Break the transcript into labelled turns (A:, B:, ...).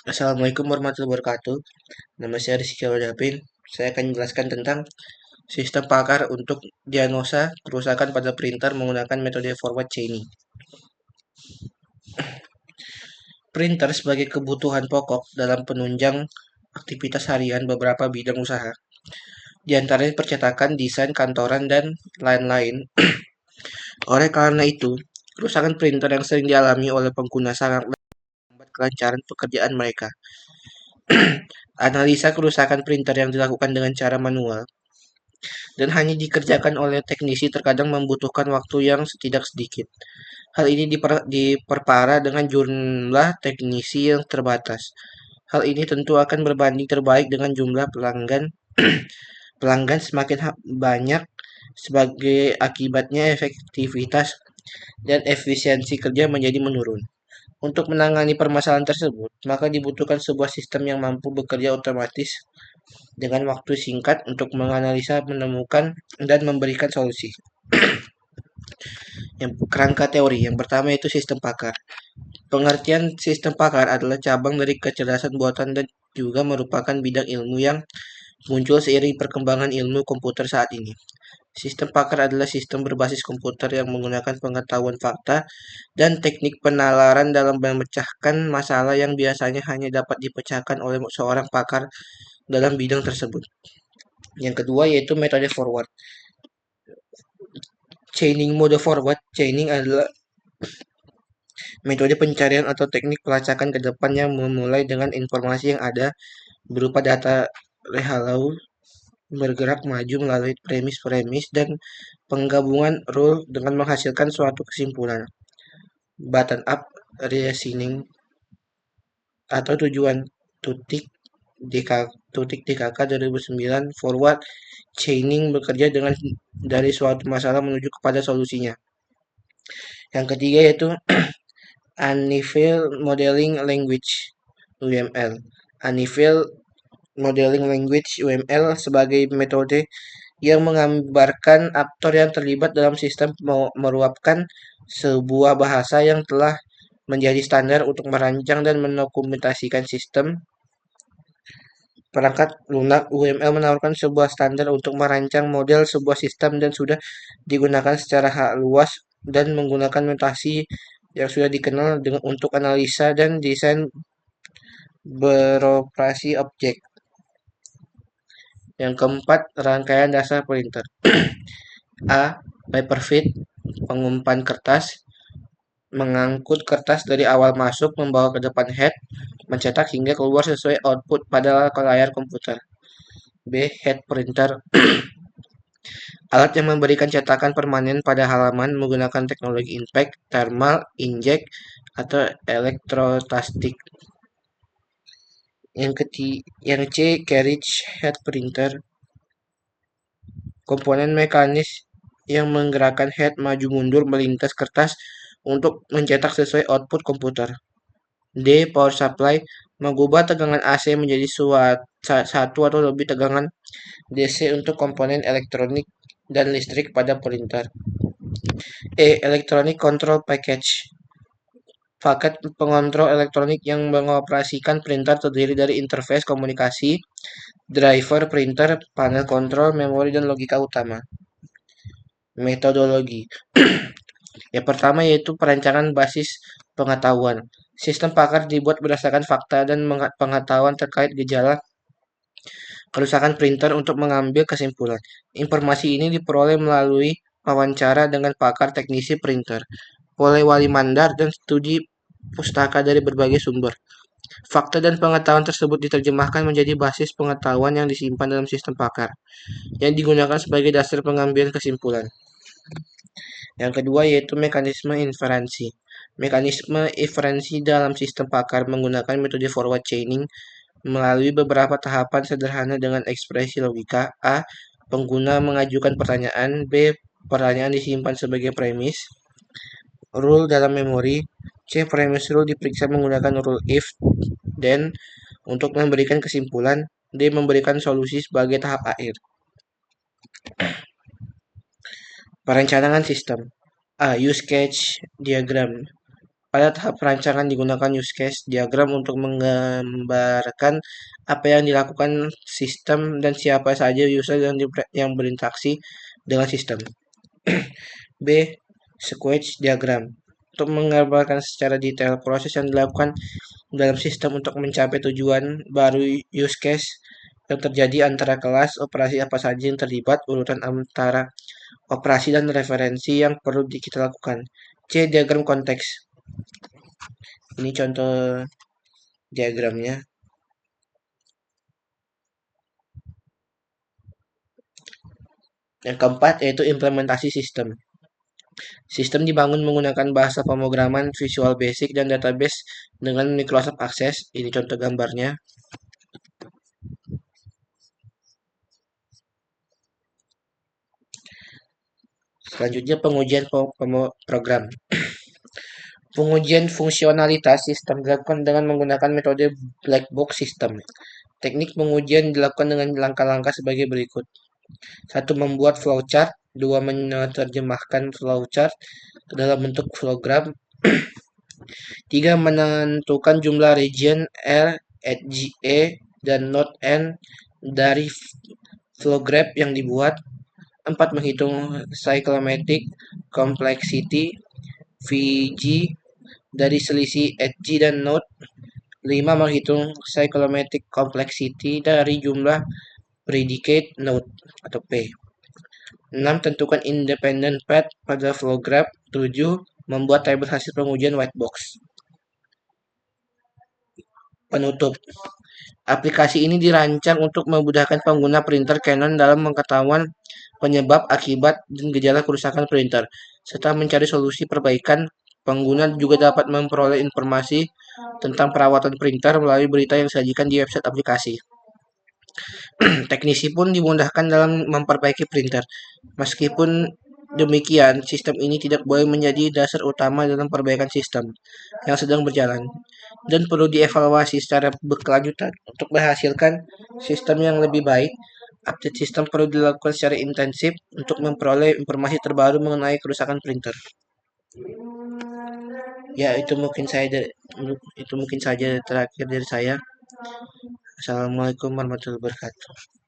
A: Assalamualaikum warahmatullahi wabarakatuh. Nama saya Rizky Wadapin. Saya akan menjelaskan tentang sistem pakar untuk diagnosa kerusakan pada printer menggunakan metode forward chaining. Printer sebagai kebutuhan pokok dalam penunjang aktivitas harian beberapa bidang usaha, di antaranya percetakan, desain, kantoran, dan lain-lain. Oleh karena itu, kerusakan printer yang sering dialami oleh pengguna sangat membuat kelancaran pekerjaan mereka. Analisa kerusakan printer yang dilakukan dengan cara manual dan hanya dikerjakan oleh teknisi terkadang membutuhkan waktu yang tidak sedikit. Hal ini diperparah dengan jumlah teknisi yang terbatas. Hal ini tentu akan berbanding terbalik dengan jumlah pelanggan. Pelanggan semakin banyak, sebagai akibatnya efektivitas dan efisiensi kerja menjadi menurun. Untuk menangani permasalahan tersebut, maka dibutuhkan sebuah sistem yang mampu bekerja otomatis dengan waktu singkat untuk menganalisa, menemukan, dan memberikan solusi. Kerangka teori yang pertama itu sistem pakar. Pengertian sistem pakar adalah cabang dari kecerdasan buatan dan juga merupakan bidang ilmu yang muncul seiring perkembangan ilmu komputer saat ini. Sistem pakar adalah sistem berbasis komputer yang menggunakan pengetahuan fakta dan teknik penalaran dalam memecahkan masalah yang biasanya hanya dapat dipecahkan oleh seorang pakar dalam bidang tersebut. Yang kedua yaitu metode forward chaining. Mode forward chaining adalah metode pencarian atau teknik pelacakan ke depan yang memulai dengan informasi yang ada berupa data rehalau bergerak maju melalui premis-premis dan penggabungan rule dengan menghasilkan suatu kesimpulan. Button up reasoning atau tujuan tutik DKK 2009 forward chaining bekerja dengan dari suatu masalah menuju kepada solusinya. Yang ketiga yaitu Unified Modeling Language (UML). Unified Modeling Language (UML) sebagai metode yang menggambarkan aktor yang terlibat dalam sistem meruapkan sebuah bahasa yang telah menjadi standar untuk merancang dan mendokumentasikan sistem. Perangkat lunak UML menawarkan sebuah standar untuk merancang model sebuah sistem dan sudah digunakan secara luas dan menggunakan notasi yang sudah dikenal untuk analisa dan desain beroperasi objek. Yang keempat, rangkaian dasar printer. A. Paper feed, pengumpan kertas, mengangkut kertas dari awal masuk, membawa ke depan head, mencetak hingga keluar sesuai output pada layar komputer. B. Head printer, alat yang memberikan cetakan permanen pada halaman menggunakan teknologi impact, thermal, inkjet, atau elektrostastik. Yang C. Carriage head printer, komponen mekanis yang menggerakkan head maju mundur melintas kertas untuk mencetak sesuai output komputer. D. Power supply, mengubah tegangan AC menjadi satu atau lebih tegangan DC untuk komponen elektronik dan listrik pada printer. E. Electronic Control Package, paket pengontrol elektronik yang mengoperasikan printer terdiri dari interface komunikasi, driver printer, panel kontrol, memori, dan logika utama. Metodologi. Yang pertama yaitu perancangan basis pengetahuan. Sistem pakar dibuat berdasarkan fakta dan pengetahuan terkait gejala kerusakan printer untuk mengambil kesimpulan. Informasi ini diperoleh melalui wawancara dengan pakar teknisi printer, polewali mandar, dan studi pustaka dari berbagai sumber. Fakta dan pengetahuan tersebut diterjemahkan menjadi basis pengetahuan yang disimpan dalam sistem pakar, yang digunakan sebagai dasar pengambilan kesimpulan. Yang kedua yaitu mekanisme inferensi. Mekanisme inferensi dalam sistem pakar menggunakan metode forward chaining melalui beberapa tahapan sederhana dengan ekspresi logika. A. Pengguna mengajukan pertanyaan. B. Pertanyaan disimpan sebagai premis rule dalam memori. C. Premis rule diperiksa menggunakan rule if then untuk memberikan kesimpulan. D. Memberikan solusi sebagai tahap akhir. Perencanaan sistem. A. Use case diagram. Pada tahap perancangan digunakan use case diagram untuk menggambarkan apa yang dilakukan sistem dan siapa saja user yang berinteraksi dengan sistem. B. Sequence diagram untuk menggambarkan secara detail proses yang dilakukan dalam sistem untuk mencapai tujuan baru use case yang terjadi antara kelas operasi apa saja yang terlibat, urutan antara operasi dan referensi yang perlu kita lakukan. C. Diagram konteks. Ini contoh diagramnya. Yang keempat yaitu implementasi sistem. Sistem dibangun menggunakan bahasa pemrograman Visual Basic dan database dengan Microsoft Access. Ini contoh gambarnya. Selanjutnya pengujian program. Pengujian fungsionalitas sistem dilakukan dengan menggunakan metode black box system. Teknik pengujian dilakukan dengan langkah-langkah sebagai berikut. 1. Membuat flowchart. 2. Menerjemahkan flowchart ke dalam bentuk flowgram. 3. Menentukan jumlah region R, E, dan node N dari flowgraph yang dibuat. 4. Menghitung cyclomatic complexity VG dari selisih HG dan node. 5. Menghitung cyclomatic complexity dari jumlah predicate node atau P. 6. Tentukan independent path pada flow graph. 7. Membuat tabel hasil pengujian white box. Penutup. Aplikasi ini dirancang untuk memudahkan pengguna printer Canon dalam mengetahui penyebab, akibat, dan gejala kerusakan printer, serta mencari solusi perbaikan. Pengguna juga dapat memperoleh informasi tentang perawatan printer melalui berita yang disajikan di website aplikasi. Teknisi pun dimudahkan dalam memperbaiki printer. Meskipun demikian, sistem ini tidak boleh menjadi dasar utama dalam perbaikan sistem yang sedang berjalan dan perlu dievaluasi secara berkelanjutan untuk menghasilkan sistem yang lebih baik. Update sistem perlu dilakukan secara intensif untuk memperoleh informasi terbaru mengenai kerusakan printer. Ya, itu mungkin saja terakhir dari saya. Assalamualaikum warahmatullahi wabarakatuh.